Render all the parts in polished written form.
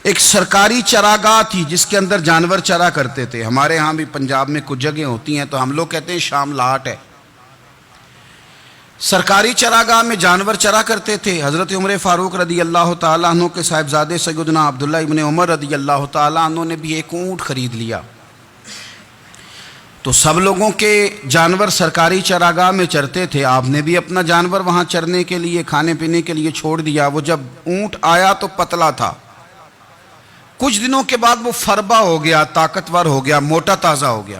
ایک سرکاری چراگاہ تھی جس کے اندر جانور چرا کرتے تھے. ہمارے ہاں بھی پنجاب میں کچھ جگہیں ہوتی ہیں تو ہم لوگ کہتے ہیں شام لاٹ ہے. سرکاری چراگاہ میں جانور چرا کرتے تھے. حضرت عمر فاروق رضی اللہ تعالیٰ عنہ کے صاحبزادے سیدنا عبداللہ ابن عمر رضی اللہ تعالیٰ عنہ نے بھی ایک اونٹ خرید لیا. تو سب لوگوں کے جانور سرکاری چراگاہ میں چرتے تھے. آپ نے بھی اپنا جانور وہاں چرنے کے لیے کھانے پینے کے لیے چھوڑ دیا. وہ جب اونٹ آیا تو پتلا تھا. کچھ دنوں کے بعد وہ فربا ہو گیا, طاقتور ہو گیا, موٹا تازہ ہو گیا.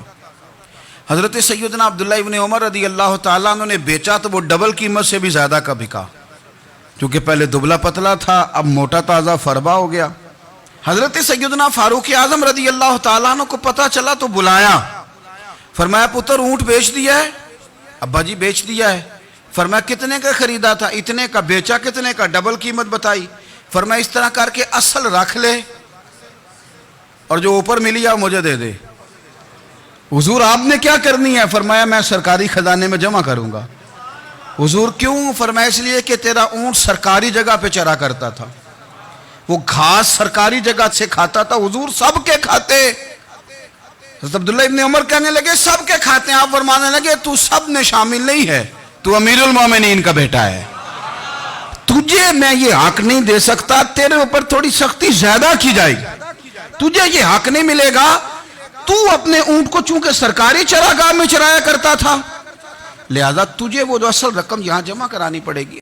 حضرت سیدنا عبداللہ ابن عمر رضی اللہ تعالیٰ عنہ نے بیچا تو وہ ڈبل قیمت سے بھی زیادہ کا بکا, کیونکہ پہلے دبلا پتلا تھا, اب موٹا تازہ فربا ہو گیا. حضرت سیدنا فاروق اعظم رضی اللہ تعالیٰ عنہ کو پتہ چلا تو بلایا. فرمایا پتر اونٹ بیچ دیا ہے؟ ابا جی بیچ دیا ہے. فرمایا کتنے کا خریدا تھا؟ اتنے کا. بیچا کتنے کا؟ ڈبل قیمت بتائی. فرمایا اس طرح کر کے اصل رکھ لے اور جو اوپر ملی ہے مجھے دے دے. حضور آپ نے کیا کرنی ہے؟ فرمایا میں سرکاری خزانے میں جمع کروں گا. حضور کیوں؟ فرمایا اس لیے کہ تیرا اونٹ سرکاری جگہ پہ چرا کرتا تھا, وہ گھاس سرکاری جگہ سے کھاتا تھا. حضور سب کے کھاتے. حضرت عبداللہ ابن عمر کہنے لگے سب کے کھاتے ہیں. آپ فرمانے لگے تو سب میں شامل نہیں ہے, تو امیر المومنین کا بیٹا ہے. تجھے میں یہ حق نہیں دے سکتا, تیرے اوپر تھوڑی سختی زیادہ کی جائے گی, تجھے یہ حق نہیں ملے گا. تو اپنے اونٹ کو چونکہ سرکاری چراگاہ میں چرایا کرتا تھا, لہذا تجھے وہ جو اصل رقم یہاں جمع کرانی پڑے گی.